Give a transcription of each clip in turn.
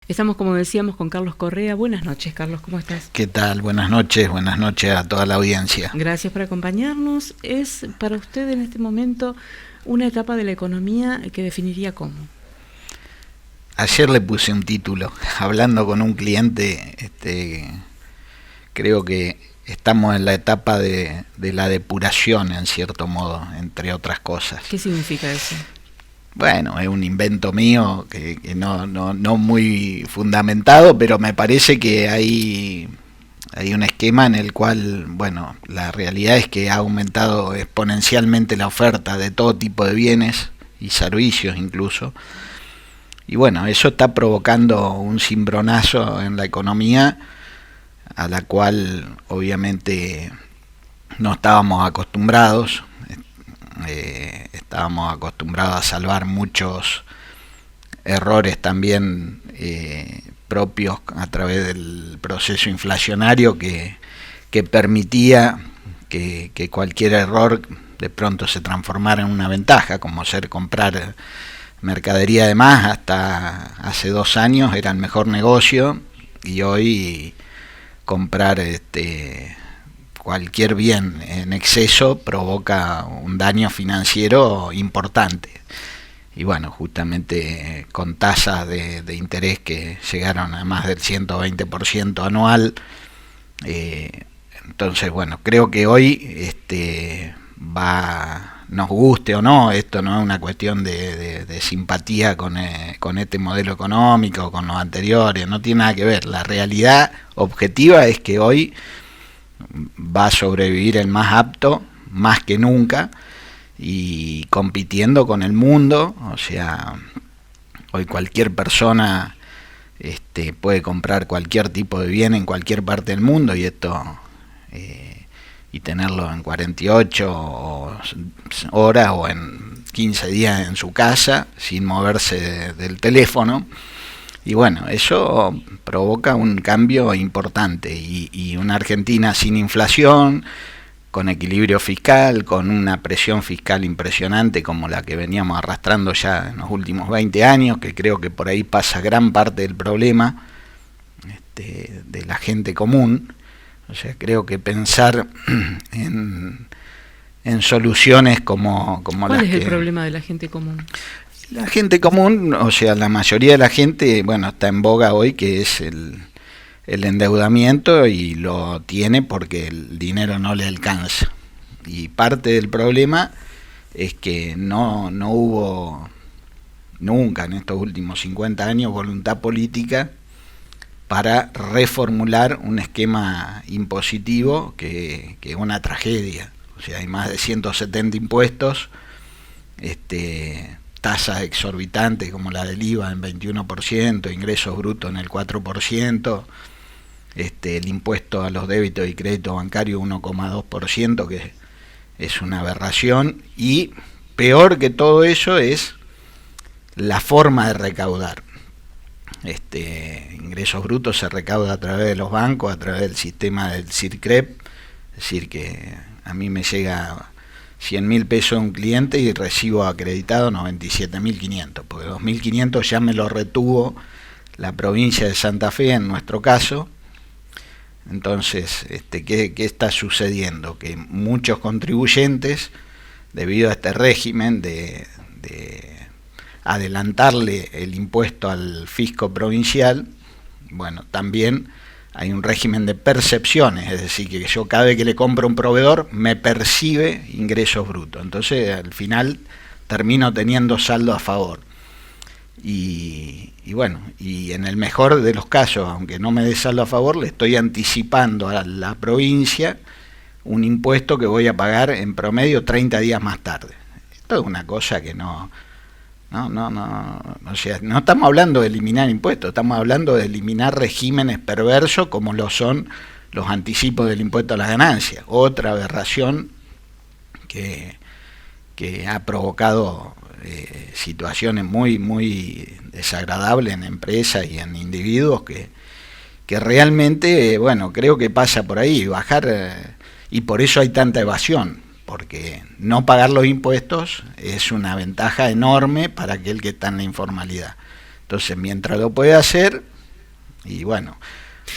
Estamos, como decíamos, con Carlos Correa. Buenas noches, Carlos, ¿cómo estás? ¿Qué tal? Buenas noches a toda la audiencia. Gracias por acompañarnos. ¿Es para usted en este momento una etapa de la economía que definiría cómo? Ayer le puse un título, hablando con un cliente, creo que estamos en la etapa de la depuración, en cierto modo, entre otras cosas. ¿Qué significa eso? Bueno, es un invento mío que no muy fundamentado, pero me parece que hay un esquema en el cual, bueno, la realidad es que ha aumentado exponencialmente la oferta de todo tipo de bienes y servicios incluso. Y bueno, eso está provocando un cimbronazo en la economía a la cual obviamente no estábamos acostumbrados. Estábamos acostumbrados a salvar muchos errores también propios a través del proceso inflacionario que permitía que cualquier error de pronto se transformara en una ventaja, como ser comprar mercadería de más hasta hace 2 años era el mejor negocio, y hoy comprar cualquier bien en exceso provoca un daño financiero importante. Y bueno, justamente con tasas de interés que llegaron a más del 120% anual, entonces bueno, creo que hoy nos guste o no, esto no es una cuestión de simpatía con este modelo económico, con los anteriores, no tiene nada que ver. La realidad objetiva es que hoy va a sobrevivir el más apto, más que nunca, y compitiendo con el mundo. O sea, hoy cualquier persona puede comprar cualquier tipo de bien en cualquier parte del mundo, y esto y tenerlo en 48 horas o en 15 días en su casa sin moverse del teléfono. Y bueno, eso provoca un cambio importante, y una Argentina sin inflación, con equilibrio fiscal, con una presión fiscal impresionante como la que veníamos arrastrando ya en los últimos 20 años, que creo que por ahí pasa gran parte del problema de la gente común. O sea, creo que pensar en soluciones como ¿Cuál es el problema de la gente común? La gente común, o sea, la mayoría de la gente, bueno, está en boga hoy, que es el endeudamiento, y lo tiene porque el dinero no le alcanza. Y parte del problema es que no hubo nunca en estos últimos 50 años voluntad política para reformular un esquema impositivo que es una tragedia. O sea, hay más de 170 impuestos, tasas exorbitantes como la del IVA en 21%, ingresos brutos en el 4%, el impuesto a los débitos y créditos bancarios 1,2%, que es una aberración, y peor que todo eso es la forma de recaudar. Ingresos brutos se recauda a través de los bancos, a través del sistema del CIRCREP, es decir, que a mí me llega 100.000 pesos a un cliente y recibo acreditado 97.500, porque 2.500 ya me lo retuvo la provincia de Santa Fe en nuestro caso. Entonces, ¿qué está sucediendo? Que muchos contribuyentes, debido a este régimen de adelantarle el impuesto al fisco provincial, bueno, también hay un régimen de percepciones, es decir, que yo cada vez que le compro a un proveedor me percibe ingresos brutos. Entonces, al final termino teniendo saldo a favor. Y bueno, y en el mejor de los casos, aunque no me dé saldo a favor, le estoy anticipando a la provincia un impuesto que voy a pagar en promedio 30 días más tarde. Esto es una cosa que o sea, no estamos hablando de eliminar impuestos, estamos hablando de eliminar regímenes perversos como lo son los anticipos del impuesto a las ganancias. Otra aberración que ha provocado situaciones muy desagradables en empresas y en individuos que realmente, bueno, creo que pasa por ahí, bajar, y por eso hay tanta evasión, porque no pagar los impuestos es una ventaja enorme para aquel que está en la informalidad. Entonces, mientras lo puede hacer, Y bueno,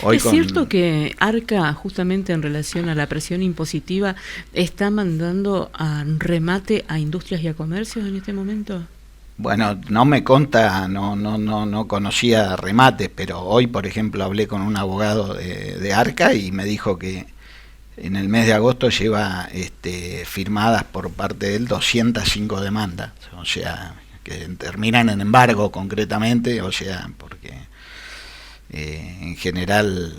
hoy ¿Es cierto que Arca, justamente en relación a la presión impositiva, está mandando a remate a industrias y a comercios en este momento? Bueno, no me consta, no conocía remates, pero hoy, por ejemplo, hablé con un abogado de Arca y me dijo que en el mes de agosto lleva firmadas por parte de él 205 demandas, o sea, que terminan en embargo concretamente, o sea, porque en general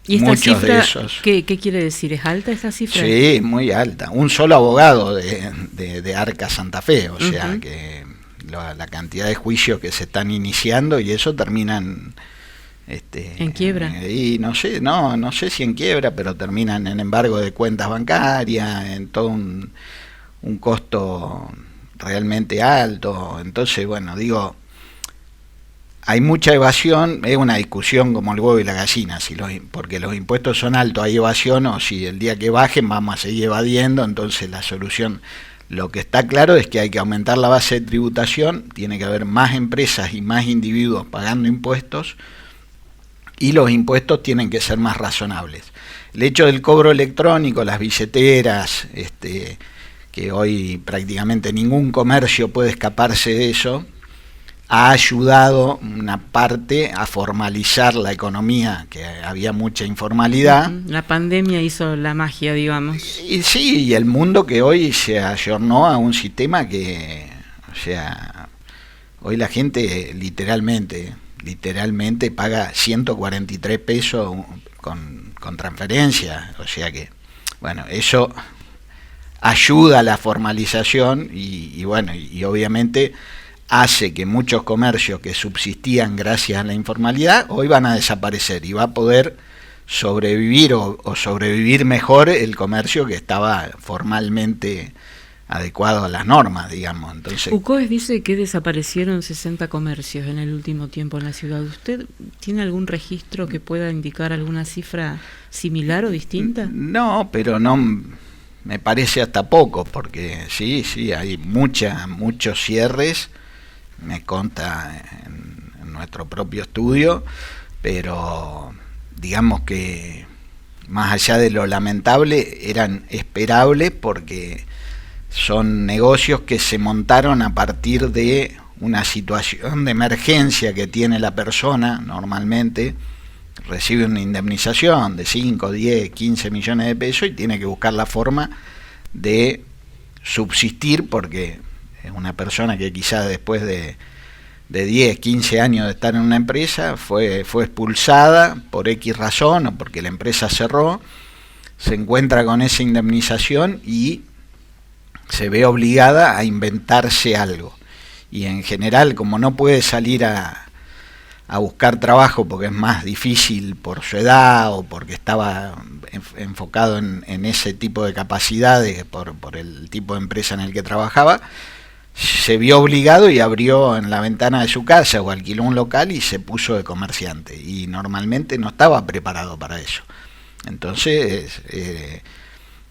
¿Y esta muchos cifra, de esos... qué quiere decir? ¿Es alta esta cifra? Sí, muy alta. Un solo abogado de Arca Santa Fe, o sea que la cantidad de juicios que se están iniciando y eso terminan en quiebra. Y no sé si en quiebra, pero terminan en embargo de cuentas bancarias, en todo un costo realmente alto. Entonces, bueno, digo, hay mucha evasión, es una discusión como el huevo y la gallina, porque los impuestos son altos, hay evasión, o si el día que bajen vamos a seguir evadiendo. Entonces la solución, lo que está claro es que hay que aumentar la base de tributación, tiene que haber más empresas y más individuos pagando impuestos, y los impuestos tienen que ser más razonables. El hecho del cobro electrónico, las billeteras, que hoy prácticamente ningún comercio puede escaparse de eso, ha ayudado una parte a formalizar la economía, que había mucha informalidad. La pandemia hizo la magia, digamos. Y sí, y el mundo que hoy se ayornó a un sistema que, o sea, hoy la gente literalmente paga 143 pesos con transferencia, o sea que, bueno, eso ayuda a la formalización y bueno, y obviamente hace que muchos comercios que subsistían gracias a la informalidad hoy van a desaparecer y va a poder sobrevivir o sobrevivir mejor el comercio que estaba formalmente adecuado a las normas, digamos. Entonces, UCOES dice que desaparecieron 60 comercios en el último tiempo en la ciudad. ¿Usted tiene algún registro que pueda indicar alguna cifra similar o distinta? No, pero no me parece hasta poco, porque sí, hay muchos cierres, me consta en nuestro propio estudio, pero digamos que más allá de lo lamentable eran esperables porque son negocios que se montaron a partir de una situación de emergencia que tiene la persona. Normalmente recibe una indemnización de 5, 10, 15 millones de pesos y tiene que buscar la forma de subsistir, porque es una persona que quizás después de 10, 15 años de estar en una empresa fue expulsada por X razón o porque la empresa cerró, se encuentra con esa indemnización y se ve obligada a inventarse algo. Y en general, como no puede salir a buscar trabajo porque es más difícil por su edad o porque estaba enfocado en ese tipo de capacidades por el tipo de empresa en el que trabajaba, se vio obligado y abrió en la ventana de su casa o alquiló un local y se puso de comerciante, y normalmente no estaba preparado para eso. Entonces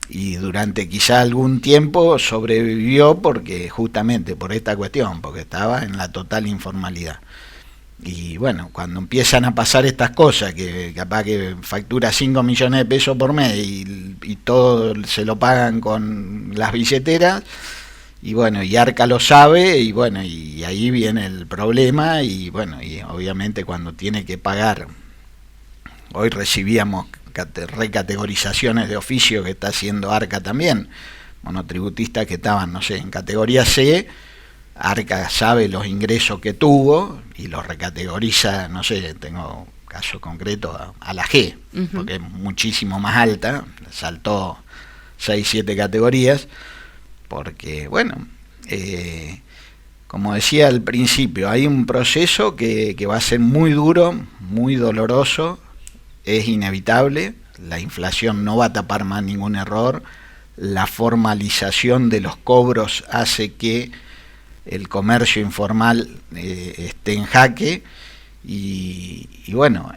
y durante quizá algún tiempo sobrevivió porque justamente por esta cuestión, porque estaba en la total informalidad. Y bueno, cuando empiezan a pasar estas cosas, que capaz que factura 5 millones de pesos por mes y todo se lo pagan con las billeteras, y bueno, y Arca lo sabe, y bueno, y ahí viene el problema. Y bueno, y obviamente cuando tiene que pagar, hoy recibíamos recategorizaciones de oficio que está haciendo Arca también, monotributistas que estaban, no sé, en categoría C. Arca sabe los ingresos que tuvo y los recategoriza, no sé, tengo caso concreto a la G, porque es muchísimo más alta, saltó 6, 7 categorías, porque bueno, como decía al principio, hay un proceso que va a ser muy duro, muy doloroso, es inevitable, la inflación no va a tapar más ningún error, la formalización de los cobros hace que el comercio informal esté en jaque y bueno.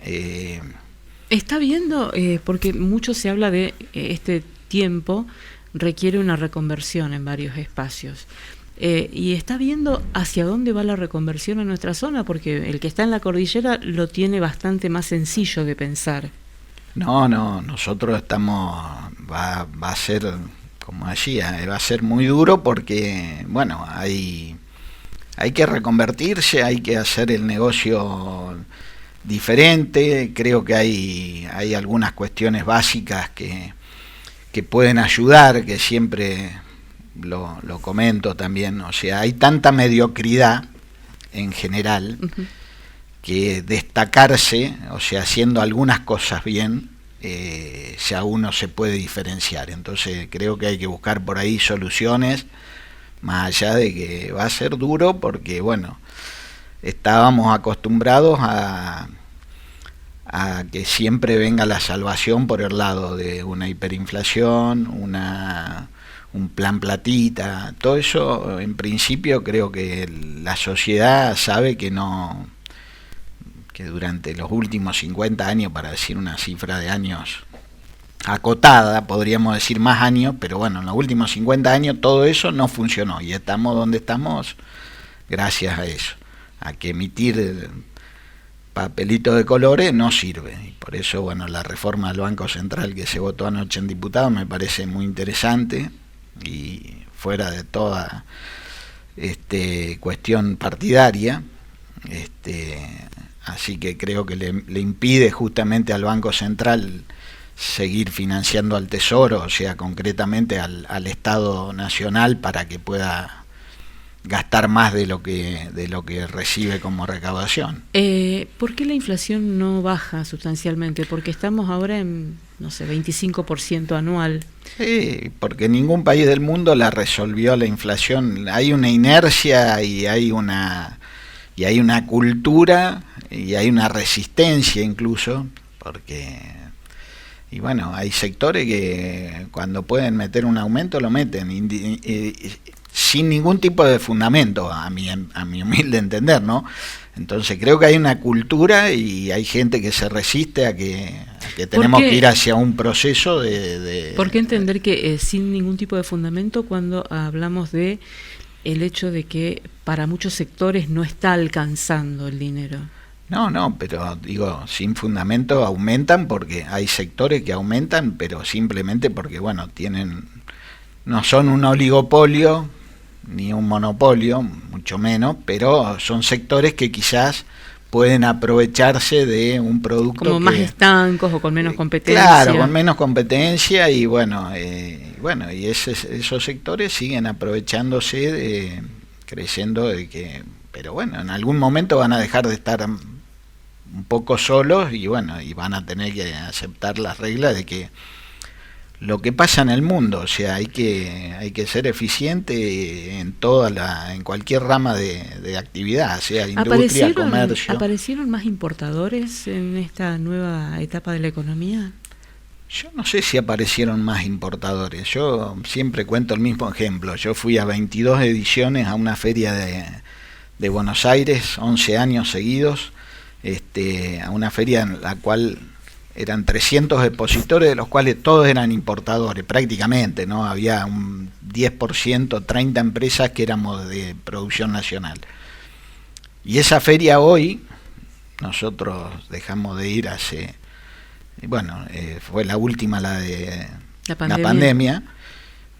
¿Está viendo? Porque mucho se habla de este tiempo requiere una reconversión en varios espacios. y está viendo hacia dónde va la reconversión en nuestra zona, porque el que está en la cordillera lo tiene bastante más sencillo de pensar. No, nosotros estamos, va a ser, como decía, va a ser muy duro porque, bueno, hay que reconvertirse, hay que hacer el negocio diferente. Creo que hay algunas cuestiones básicas que pueden ayudar, que siempre lo comento también. O sea, hay tanta mediocridad en general, que destacarse, o sea, haciendo algunas cosas bien, ya uno se puede diferenciar. Entonces creo que hay que buscar por ahí soluciones, más allá de que va a ser duro, porque bueno, estábamos acostumbrados a que siempre venga la salvación por el lado de una hiperinflación, un plan platita. Todo eso, en principio, creo que la sociedad sabe que no, que durante los últimos 50 años, para decir una cifra de años acotada, podríamos decir más años, pero bueno, en los últimos 50 años todo eso no funcionó y estamos donde estamos gracias a eso, a que emitir papelito de colores no sirve. Y por eso, bueno, la reforma del Banco Central que se votó anoche en diputados me parece muy interesante y fuera de toda cuestión partidaria, así que creo que le impide justamente al Banco Central seguir financiando al Tesoro, o sea, concretamente al Estado Nacional, para que pueda gastar más de lo que recibe como recaudación. ¿Por qué la inflación no baja sustancialmente? Porque estamos ahora en, no sé, 25% anual. Sí, porque ningún país del mundo la resolvió la inflación. Hay una inercia y hay una cultura y hay una resistencia incluso, porque, y bueno, hay sectores que cuando pueden meter un aumento lo meten sin ningún tipo de fundamento, a mi humilde entender, ¿no? Entonces creo que hay una cultura y hay gente que se resiste a que tenemos que ir hacia un proceso de ¿Por qué entender que sin ningún tipo de fundamento cuando hablamos de el hecho de que para muchos sectores no está alcanzando el dinero? No, pero digo, sin fundamento aumentan, porque hay sectores que aumentan, pero simplemente porque, bueno, no son un oligopolio ni un monopolio, mucho menos, pero son sectores que quizás pueden aprovecharse de un producto como más estancos o con menos competencia. Claro, con menos competencia y bueno, y esos sectores siguen aprovechándose, creyendo de que, pero bueno, en algún momento van a dejar de estar un poco solos y bueno, y van a tener que aceptar las reglas de que lo que pasa en el mundo, o sea, hay que ser eficiente en cualquier rama de actividad, sea industria, comercio. ¿Aparecieron más importadores en esta nueva etapa de la economía? Yo no sé si aparecieron más importadores. Yo siempre cuento el mismo ejemplo. Yo fui a 22 ediciones a una feria de Buenos Aires, 11 años seguidos, a una feria en la cual eran 300 expositores, de los cuales todos eran importadores, prácticamente, ¿no? Había un 10%, 30 empresas que éramos de producción nacional. Y esa feria hoy, nosotros dejamos de ir fue la última, la de la pandemia,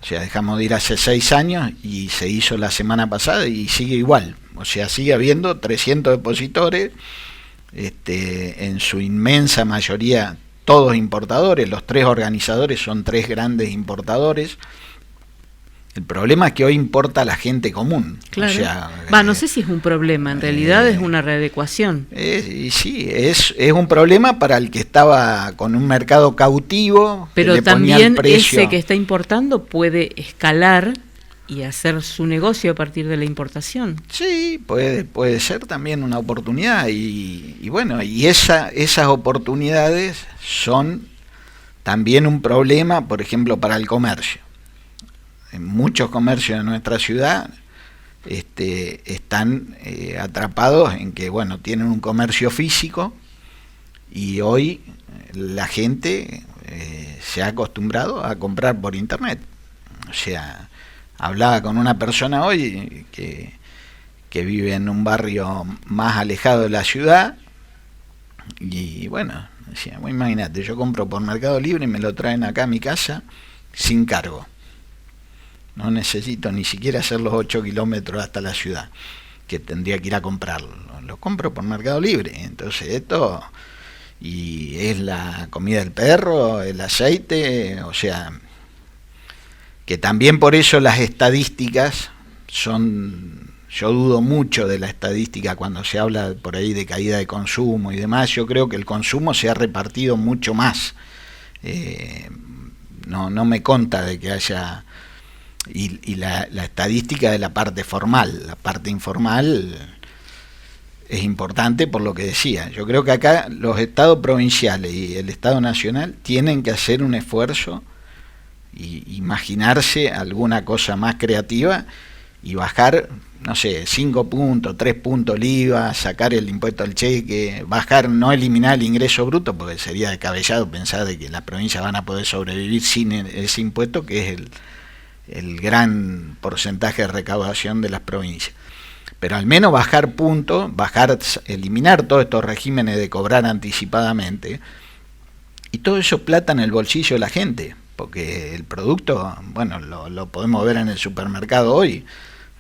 o sea, dejamos de ir hace 6 años y se hizo la semana pasada y sigue igual, o sea, sigue habiendo 300 expositores, en su inmensa mayoría todos importadores, los 3 organizadores son 3 grandes importadores. El problema es que hoy importa la gente común. Claro. O sea, no sé si es un problema, en realidad es una readecuación. Y sí, es un problema para el que estaba con un mercado cautivo. Pero le también ponía el precio. Ese que está importando puede escalar y hacer su negocio a partir de la importación. Sí, puede ser también una oportunidad y bueno, y esas oportunidades son también un problema, por ejemplo, para el comercio. En muchos comercios de nuestra ciudad están atrapados en que, bueno, tienen un comercio físico y hoy la gente se ha acostumbrado a comprar por internet. O sea, hablaba con una persona hoy que vive en un barrio más alejado de la ciudad, y bueno, decía, bueno, imagínate, yo compro por Mercado Libre y me lo traen acá a mi casa sin cargo. No necesito ni siquiera hacer los 8 kilómetros hasta la ciudad, que tendría que ir a comprarlo. Lo compro por Mercado Libre. Entonces esto, y es la comida del perro, el aceite, o sea, que también por eso las estadísticas son, yo dudo mucho de la estadística cuando se habla por ahí de caída de consumo y demás. Yo creo que el consumo se ha repartido mucho más. No me consta de que haya... Y la estadística de la parte formal, la parte informal es importante por lo que decía. Yo creo que acá los estados provinciales y el Estado Nacional tienen que hacer un esfuerzo y imaginarse alguna cosa más creativa y bajar, no sé, 5 puntos, 3 puntos el IVA, sacar el impuesto al cheque, bajar, no eliminar el ingreso bruto, porque sería descabellado pensar de que las provincias van a poder sobrevivir sin ese impuesto, que es el gran porcentaje de recaudación de las provincias. Pero al menos bajar puntos, eliminar todos estos regímenes de cobrar anticipadamente, y todo eso plata en el bolsillo de la gente, porque el producto, bueno, lo podemos ver en el supermercado hoy.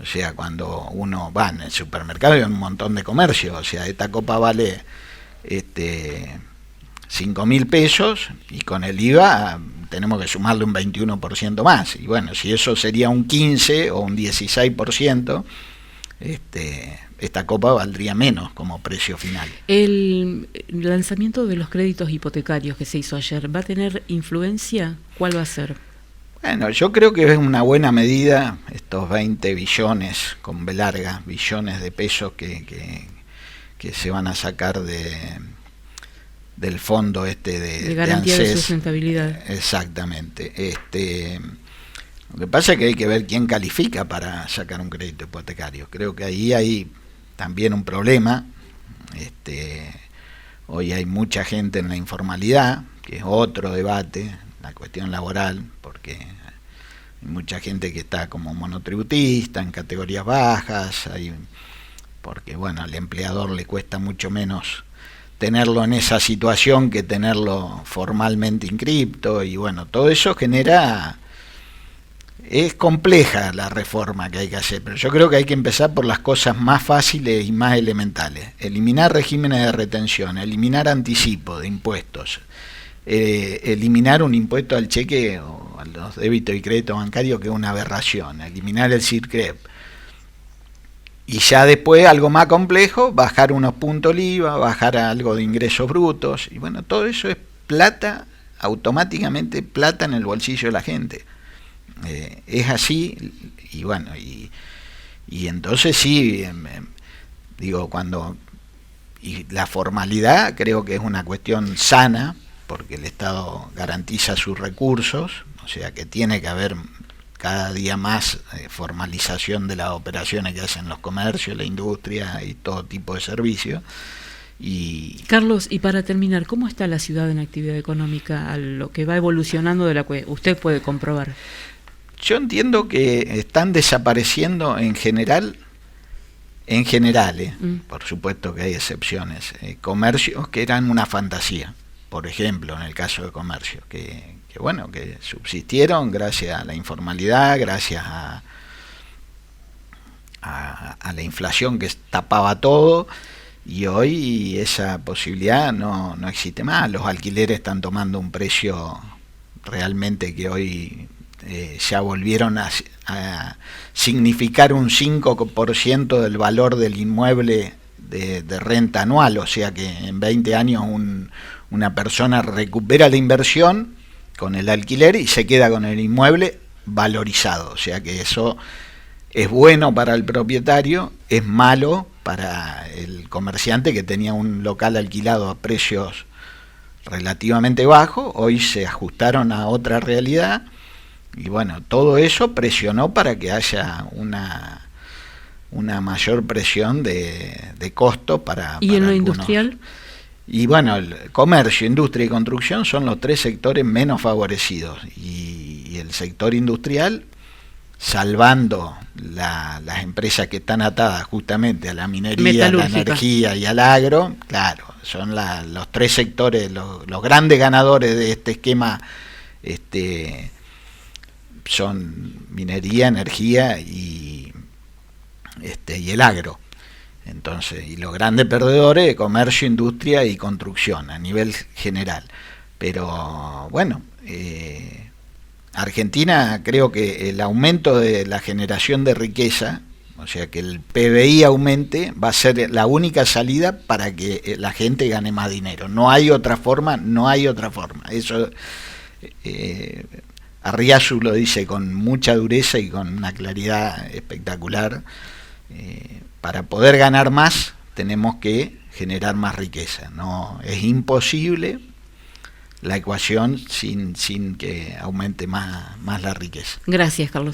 O sea, cuando uno va en el supermercado hay un montón de comercios, o sea, esta copa vale 5.000 pesos y con el IVA tenemos que sumarle un 21% más. Y bueno, si eso sería un 15 o un 16%, esta copa valdría menos como precio final. El lanzamiento de los créditos hipotecarios que se hizo ayer, ¿va a tener influencia? ¿Cuál va a ser? Bueno, yo creo que es una buena medida estos 20 billones, con B larga, billones de pesos que se van a sacar del fondo de garantía de ANSES. Sustentabilidad. Exactamente. Lo que pasa es que hay que ver quién califica para sacar un crédito hipotecario. Creo que ahí hay también un problema. Hoy hay mucha gente en la informalidad, que es otro debate, la cuestión laboral, porque hay mucha gente que está como monotributista, en categorías bajas, porque bueno, al empleador le cuesta mucho menos tenerlo en esa situación que tenerlo formalmente inscripto, y bueno, todo eso es compleja la reforma que hay que hacer, pero yo creo que hay que empezar por las cosas más fáciles y más elementales: eliminar regímenes de retención, eliminar anticipo de impuestos, eliminar un impuesto al cheque o a los débitos y créditos bancarios, que es una aberración, eliminar el CIRCREP. Y ya después, algo más complejo, bajar unos puntos el IVA, bajar algo de ingresos brutos, y bueno, todo eso es plata, automáticamente plata en el bolsillo de la gente. Es así, y bueno, y entonces sí, digo, y la formalidad creo que es una cuestión sana, porque el Estado garantiza sus recursos, o sea que tiene que haber cada día más formalización de las operaciones que hacen los comercios, la industria y todo tipo de servicios. Carlos, y para terminar, ¿cómo está la ciudad en actividad económica a lo que va evolucionando de la que usted puede comprobar? Yo entiendo que están desapareciendo en general, por supuesto que hay excepciones, comercios que eran una fantasía. Por ejemplo, en el caso de comercio, que subsistieron gracias a la informalidad, gracias a la inflación que tapaba todo, y hoy esa posibilidad no existe más. Los alquileres están tomando un precio realmente que hoy ya volvieron a significar un 5% del valor del inmueble de renta anual, o sea que en 20 años una persona recupera la inversión con el alquiler y se queda con el inmueble valorizado, o sea que eso es bueno para el propietario, es malo para el comerciante que tenía un local alquilado a precios relativamente bajos. Hoy se ajustaron a otra realidad, y bueno, todo eso presionó para que haya una mayor presión de costo para ¿Y en lo algunos. Industrial? Y bueno, el comercio, industria y construcción son los 3 sectores menos favorecidos, y el sector industrial salvando las empresas que están atadas justamente a la minería, a la energía y al agro, claro, son los tres sectores, los grandes ganadores de este esquema, son minería, energía y el agro. Entonces, y los grandes perdedores, comercio, industria y construcción a nivel general. Pero bueno, Argentina, creo que el aumento de la generación de riqueza, o sea que el PBI aumente, va a ser la única salida para que la gente gane más dinero. No hay otra forma, Eso Arriazu lo dice con mucha dureza y con una claridad espectacular. Para poder ganar más tenemos que generar más riqueza. No es imposible la ecuación sin que aumente más la riqueza. Gracias, Carlos.